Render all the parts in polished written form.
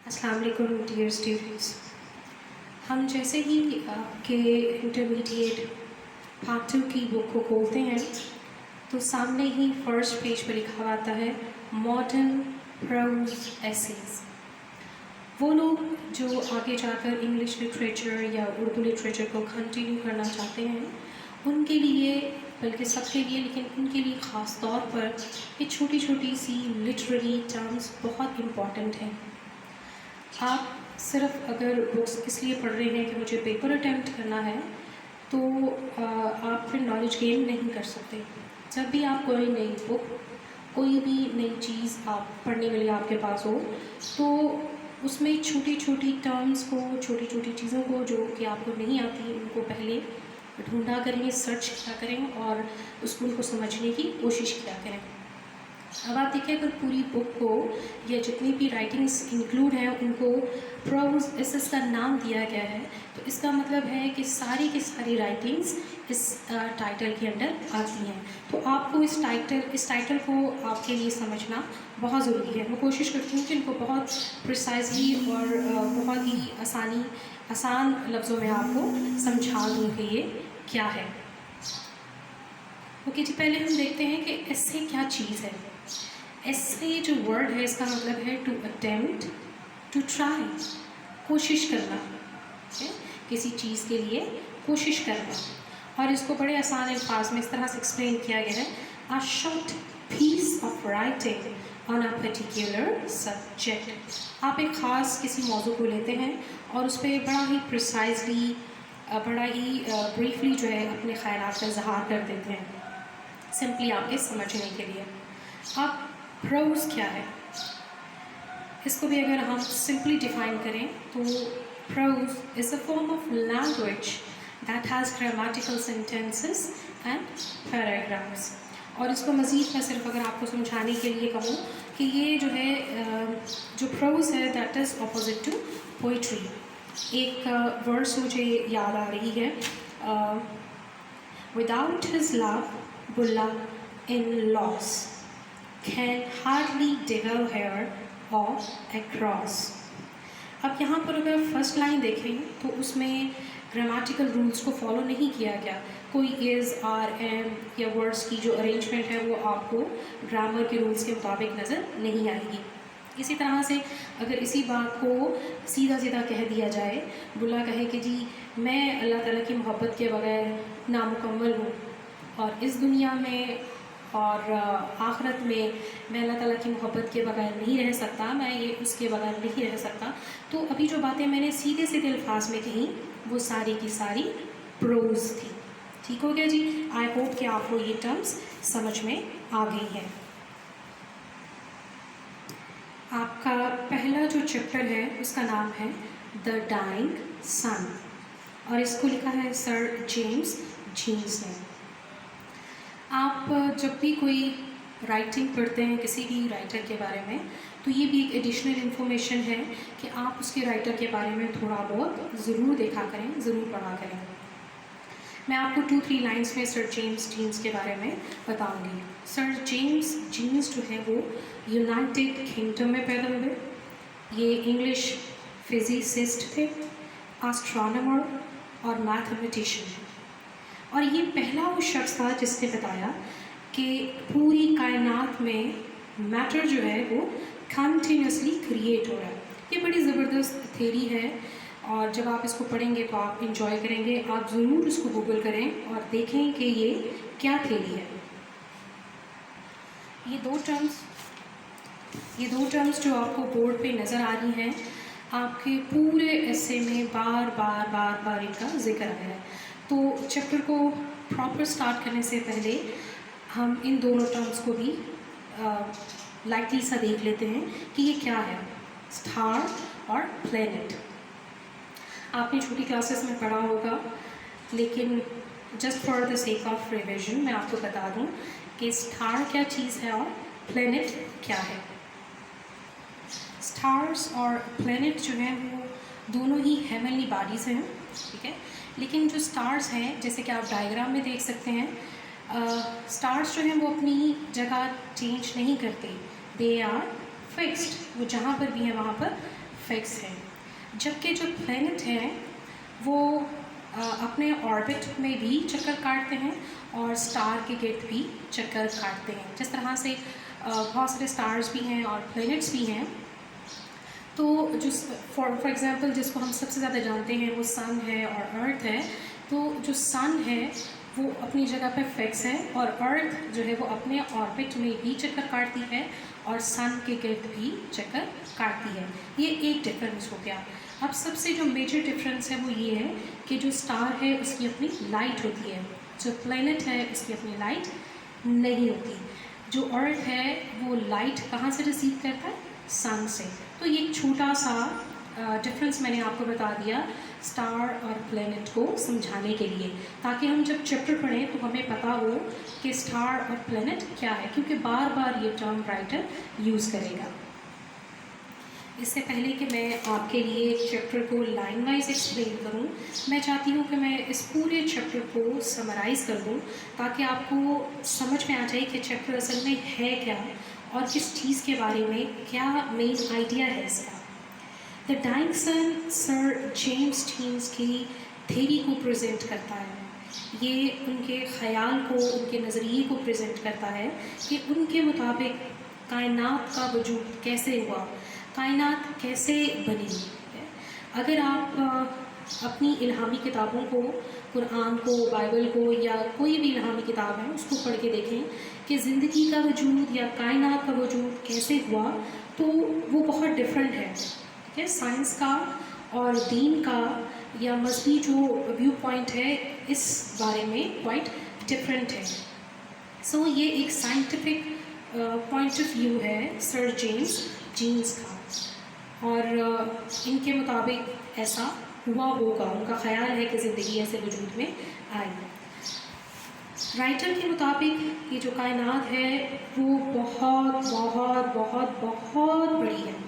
السلام علیکم dear students. ہم جیسے ہی آپ کے انٹرمیڈیٹ پارٹ 2 کی بک کو کھولتے ہیں تو سامنے ہی فرسٹ پیج پر لکھا آتا ہے ماڈرن پروز ایسیز. وہ لوگ جو آگے جا کر انگلش لٹریچر یا اردو لٹریچر کو کنٹینیو کرنا چاہتے ہیں ان کے لیے، بلکہ سب کے لیے، لیکن ان کے لیے خاص طور پر یہ چھوٹی چھوٹی سی لٹریری ٹرمز بہت امپورٹنٹ ہیں. آپ صرف اگر بکس اس لیے پڑھ رہے ہیں کہ مجھے پیپر اٹیمپٹ کرنا ہے تو آپ پھر نالج گین نہیں کر سکتے. جب بھی آپ کوئی نئی بک، کوئی بھی نئی چیز آپ پڑھنے کے لیے آپ کے پاس ہو تو اس میں چھوٹی چھوٹی ٹرمز کو، چھوٹی چھوٹی چیزوں کو جو کہ آپ کو نہیں آتی ان کو پہلے ڈھونڈا کریں، سرچ کیا کریں اور اس کو سمجھنے کی کوشش کیا کریں. اب آپ دیکھیں اگر پوری بک کو یا جتنی بھی رائٹنگس انکلوڈ ہیں ان کو پروز ایسز کا نام دیا گیا ہے تو اس کا مطلب ہے کہ ساری کی ساری رائٹنگس اس ٹائٹل کے انڈر آتی ہیں. تو آپ کو اس ٹائٹل کو آپ کے لیے سمجھنا بہت ضروری ہے. میں کوشش کرتی ہوں کہ ان کو بہت پریسائزلی اور بہت ہی آسان لفظوں میں آپ کو سمجھا دوں کہ یہ کیا ہے. اوکے جی، پہلے ہم دیکھتے ہیں کہ ایسے کیا چیز ہے. ایسے جو ورڈ ہے اس کا مطلب ہے ٹو اٹیمپٹ، ٹو ٹرائی، کوشش کرنا، کسی چیز کے لیے کوشش کرنا. اور اس کو بڑے آسان الفاظ میں اس طرح سے ایکسپلین کیا گیا ہے: a short piece of writing on a particular subject. آپ ایک خاص کسی موضوع کو لیتے ہیں اور اس پہ بڑا ہی پریسائزلی، بڑا ہی بریفلی جو ہے اپنے خیالات کا اظہار کر دیتے ہیں سمپلی آپ کے سمجھنے کے لیے. اب پروز کیا ہے؟ اس کو بھی اگر ہم سمپلی ڈیفائن کریں تو prose is a form of language that has grammatical sentences and paragraphs. اور اس کو مزید میں صرف اگر آپ کو سمجھانے کے لیے کہوں کہ یہ جو ہے جو پروز ہے that is opposite to poetry. ایک ورڈس مجھے یاد آ رہی ہے: وداؤٹ ہز لو بلا in loss can hardly dwell here or across. اب یہاں پر اگر فرسٹ لائن دیکھیں تو اس میں گرامیٹیکل رولز کو فالو نہیں کیا گیا. کوئی از، آر، ایم یا ورڈس کی جو ارینجمنٹ ہے وہ آپ کو گرامر کے رولز کے مطابق نظر نہیں آئے گی. اسی طرح سے اگر اسی بات کو سیدھا سیدھا کہہ دیا جائے، بلا کہے کہ جی میں اللہ تعالیٰ کی محبت کے بغیر نامکمل ہوں اور اس دنیا میں اور آخرت میں اللہ تعالیٰ کی محبت کے بغیر نہیں رہ سکتا، میں یہ اس کے بغیر نہیں رہ سکتا، تو ابھی جو باتیں میں نے سیدھے سیدھے الفاظ میں کہیں وہ ساری کی ساری پروز تھی. ٹھیک ہو گیا جی؟ آئی ہوپ کہ آپ کو یہ ٹرمز سمجھ میں آ گئی ہیں. آپ کا پہلا جو چیپٹر ہے اس کا نام ہے دا ڈائنگ سن اور اس کو لکھا ہے سر جیمز جینس نے. آپ جب بھی کوئی رائٹنگ پڑھتے ہیں کسی بھی رائٹر کے بارے میں تو یہ بھی ایک ایڈیشنل انفارمیشن ہے کہ آپ اس کے رائٹر کے بارے میں تھوڑا بہت ضرور دیکھا کریں، ضرور پڑھا کریں. میں آپ کو 2-3 لائنس میں سر جیمز جینس کے بارے میں بتاؤں گی. سر جیمز جینس جو ہے وہ یونائٹیڈ کنگڈم میں پیدا ہوئے. یہ انگلش فزیسسٹ تھے، آسٹرونامر اور میتھمیٹیشین ہیں. اور یہ پہلا وہ شخص تھا جس نے بتایا کہ پوری کائنات میں میٹر جو ہے وہ کنٹینیوسلی کریٹ ہو رہا ہے. یہ بڑی زبردست تھیری ہے اور جب آپ اس کو پڑھیں گے تو آپ انجوائے کریں گے. آپ ضرور اس کو گوگل کریں اور دیکھیں کہ یہ کیا تھیری ہے. یہ دو ٹرمز جو آپ کو بورڈ پہ نظر آ رہی ہیں آپ کے پورے ایسے میں بار بار ان کا ذکر آیا ہے. تو چیپٹر کو پراپر سٹارٹ کرنے سے پہلے ہم ان دونوں ٹرمز کو بھی لائٹلی سا دیکھ لیتے ہیں کہ یہ کیا ہے: اسٹار اور پلینٹ. آپ نے چھوٹی کلاسز میں پڑھا ہوگا لیکن just for the sake of revision میں آپ کو بتا دوں کہ اسٹار کیا چیز ہے اور پلینٹ کیا ہے. اسٹارز اور پلینٹ جو ہیں وہ دونوں ہی ہیونلی باڈیز ہیں، ٹھیک ہے. لیکن جو اسٹارز ہیں جیسے کہ آپ ڈائیگرام میں دیکھ سکتے ہیں، اسٹارز جو ہیں وہ اپنی جگہ چینج نہیں کرتے. دے آر فکسڈ، وہ جہاں پر بھی ہیں وہاں پر फिक्स है, जबकि जो प्लैनेट हैं वो अपने ऑर्बिट में भी चक्कर काटते हैं और स्टार के गिर्द भी चक्कर काटते हैं। जिस तरह से बहुत सारे स्टार्स भी हैं और प्लैनेट्स भी हैं। तो जो फॉर एग्ज़ाम्पल जिसको हम सबसे ज़्यादा जानते हैं वो सन है और अर्थ है। तो जो सन है वो अपनी जगह पे फिक्स है और अर्थ जो है वो अपने ऑर्बिट में भी चक्कर काटती है और सन के गिर्द भी चक्कर काटती है। ये एक डिफरेंस हो गया। अब सबसे जो मेजर डिफरेंस है वो ये है कि जो स्टार है उसकी अपनी लाइट होती है, जो प्लैनेट है उसकी अपनी लाइट नहीं होती। जो अर्थ है वो लाइट कहाँ से रिसीव करता है? सन से। तो ये एक छोटा सा डिफरेंस मैंने आपको बता दिया स्टार और प्लैनेट को समझाने के लिए, ताकि हम जब चैप्टर पढ़ें तो हमें पता हो कि स्टार और प्लैनेट क्या है, क्योंकि बार बार ये टर्म राइटर यूज़ करेगा। इससे पहले कि मैं आपके लिए चैप्टर को लाइन वाइज एक्सप्लेन करूं, मैं चाहती हूं कि मैं इस पूरे चैप्टर को समराइज़ कर दूं, ताकि आपको समझ में आ जाए कि चैप्टर असल में है क्या और किस चीज़ के बारे में क्या मेन आइडिया है इसका। The dying sun Sir James Jeans की थ्योरी को प्रेजेंट करता है। ये उनके ख़याल को, उनके नज़रिए को प्रेजेंट करता है कि उनके मुताबिक कायनात का वजूद कैसे हुआ, कायनात कैसे बनी है। अगर आप अपनी इल्हामी किताबों को, कुरान को, बाइबल को या कोई भी इल्हामी किताब है उसको पढ़ के देखें कि ज़िंदगी का वजूद या कायनात का वजूद कैसे हुआ, तो वो बहुत डिफरेंट है। ठीक है, साइंस का और दीन का या मजहबी जो व्यू पॉइंट है इस बारे में क्वाइट डिफरेंट है। सो ये एक साइंटिफिक पॉइंट ऑफ व्यू है सर जेम्स जीन्स का, और इनके मुताबिक ऐसा हुआ होगा। उनका ख़याल है कि ज़िंदगी ऐसे वजूद में आई। राइटर के मुताबिक ये जो कायनात है वो बहुत बहुत बहुत बहुत बड़ी है।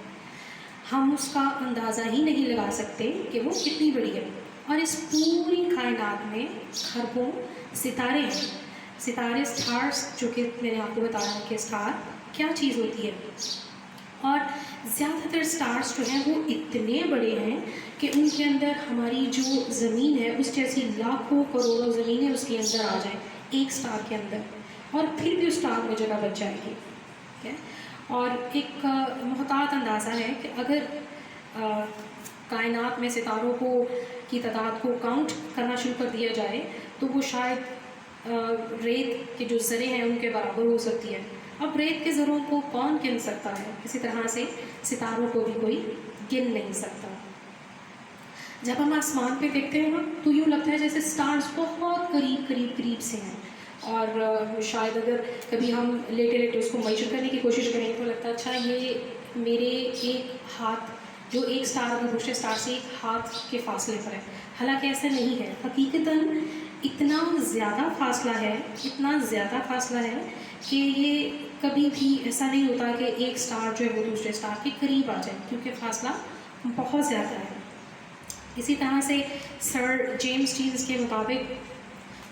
हम उसका अंदाज़ा ही नहीं लगा सकते कि वो कितनी बड़ी है। और इस पूरी कायनात में खरबों सितारे हैं। सितारे, स्टार्स, जो कि मैंने आपको बताया है कि स्टार क्या चीज़ होती है। और ज़्यादातर स्टार्स जो हैं वो इतने बड़े हैं कि उनके अंदर हमारी जो ज़मीन है उस जैसी लाखों करोड़ों ज़मीनें उसके अंदर आ जाएं एक स्टार के अंदर, और फिर भी उस स्टार में जगह बच जाएगी। ठीक है, और एक मुहतात अंदाज़ा है कि अगर कायनात में सितारों को की तादाद को काउंट करना शुरू कर दिया जाए तो वो शायद रेत के जो ज़रे हैं उनके बराबर हो सकती है। अब रेत के ज़रों को कौन गिन सकता है? इसी तरह से सितारों को भी कोई गिन नहीं सकता। जब हम आसमान पे देखते हैं ना तो यूँ लगता है जैसे स्टार्स बहुत करीब करीब करीब से हैं, और शायद अगर कभी हम लेटे लेटे उसको मेजर करने की कोशिश करेंगे तो लगता है अच्छा ये मेरे एक हाथ, जो एक स्टार और दूसरे स्टार से एक हाथ के फासले पर है। हालांकि ऐसा नहीं है, हकीकतन इतना ज़्यादा फासला है, इतना ज़्यादा फासला है कि ये कभी भी ऐसा नहीं होता कि एक स्टार जो है वो दूसरे स्टार के करीब आ जाए, क्योंकि फासला बहुत ज़्यादा है। इसी तरह से सर जेम्स जीन्स के मुताबिक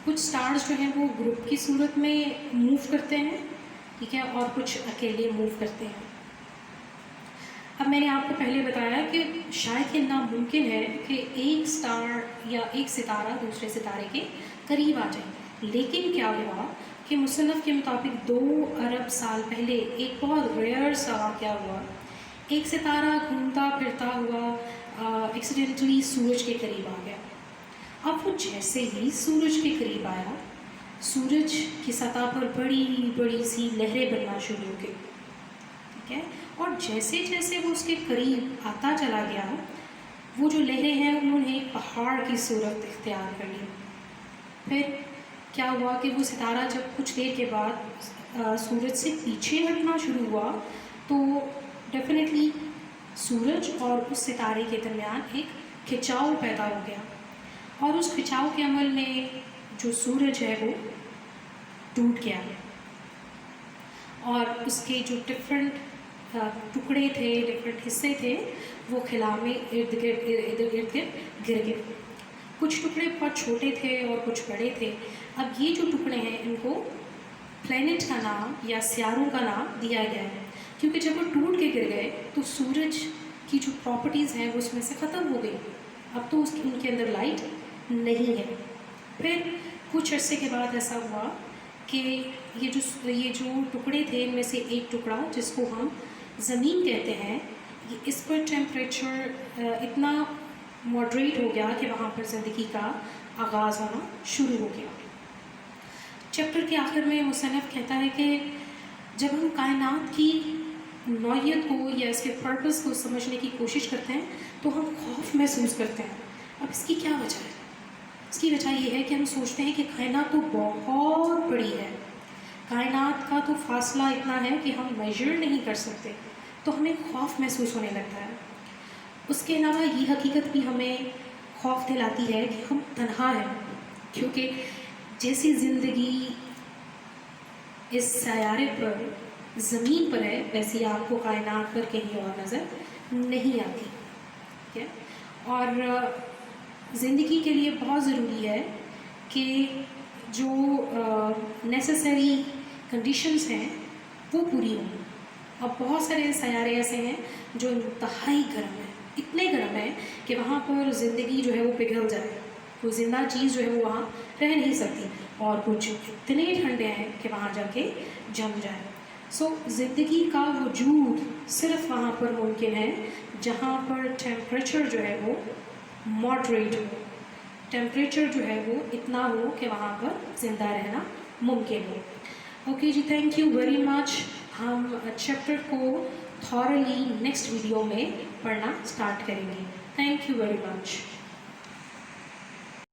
कुछ स्टार्स जो हैं वो ग्रुप की सूरत में मूव करते हैं, ठीक है, और कुछ अकेले मूव करते हैं। अब मैंने आपको पहले बताया कि शायद ये नामुमकिन है कि एक स्टार या एक सितारा दूसरे सितारे के करीब आ जाए, लेकिन क्या हुआ कि मुसन्नफ़ के मुताबिक 2 अरब साल पहले एक बहुत रेयर सा वाक़या हुआ। एक सितारा घूमता फिरता हुआ एक्सीडेंटली सूरज के करीब आ गया। अब वो जैसे ही सूरज के करीब आया, सूरज की सतह पर बड़ी बड़ी सी लहरें बनना शुरू हो गई। ठीक है, और जैसे जैसे वो उसके करीब आता चला गया, वो जो लहरें हैं उन्होंने एक पहाड़ की सूरत इख्तियार कर ली। फिर क्या हुआ कि वो सितारा जब कुछ देर के बाद सूरज से पीछे हटना शुरू हुआ तो डेफिनेटली सूरज और उस सितारे के दरमियान एक खिंचाव पैदा हो गया, और उस खिंचाव के अमल में जो सूरज है वो टूट गया और उसके जो डिफरेंट टुकड़े थे, डिफरेंट हिस्से थे, वो खिला में इर्द गिर्द गिर गए। कुछ टुकड़े बहुत छोटे थे और कुछ बड़े थे। अब ये जो टुकड़े हैं इनको प्लैनेट का नाम या सियारों का नाम दिया गया है, क्योंकि जब वो टूट के गिर गए तो सूरज की जो प्रॉपर्टीज़ हैं वो उसमें से ख़त्म हो गई, अब तो उनके अंदर लाइट नहीं है। फिर कुछ अरसे के बाद ऐसा हुआ कि ये जो टुकड़े थे इनमें से एक टुकड़ा जिसको हम ज़मीन कहते हैं, इस पर टेम्परेचर इतना मॉडरेट हो गया कि वहाँ पर ज़िंदगी का आगाज़ होना शुरू हो गया। चैप्टर के आखिर में मुसन्निफ़ कहता है कि जब हम कायनात की नौइयत को या इसके पर्पस को समझने की कोशिश करते हैं तो हम खौफ महसूस करते हैं। अब इसकी क्या वजह है? इसकी वजह ये है कि हम सोचते हैं कि कायनात तो बहुत बड़ी है, कायनात का तो फासला इतना है कि हम मेजर नहीं कर सकते, तो हमें खौफ महसूस होने लगता है। उसके अलावा ये हकीकत भी हमें खौफ दिलाती है कि हम तन्हा हैं, क्योंकि जैसी ज़िंदगी इस सैयारे पर ज़मीन पर है वैसी आपको कायनात पर कहीं और नज़र नहीं आती, ठीक है। और ज़िंदगी के लिए बहुत ज़रूरी है कि जो नेसेसरी कंडीशंस हैं वो पूरी हों। अब बहुत सारे सैयारे ऐसे हैं जो इंतहाई गर्म हैं, इतने गर्म हैं कि वहाँ पर ज़िंदगी जो है वो पिघल जाए, कोई ज़िंदा चीज़ जो है वो वहाँ रह नहीं सकती, और कुछ इतने ठंडे हैं कि वहाँ जाके जम जाए। सो ज़िंदगी का वजूद सिर्फ वहाँ पर मुमकिन है जहाँ पर टेम्परेचर जो है वो मॉडरेट हो, टेम्परेचर जो है वो इतना हो कि वहाँ पर ज़िंदा रहना मुमकिन हो। Okay ji, thank you very much. हम चैप्टर को थॉरली नेक्स्ट वीडियो में पढ़ना स्टार्ट करेंगे। Thank you very much.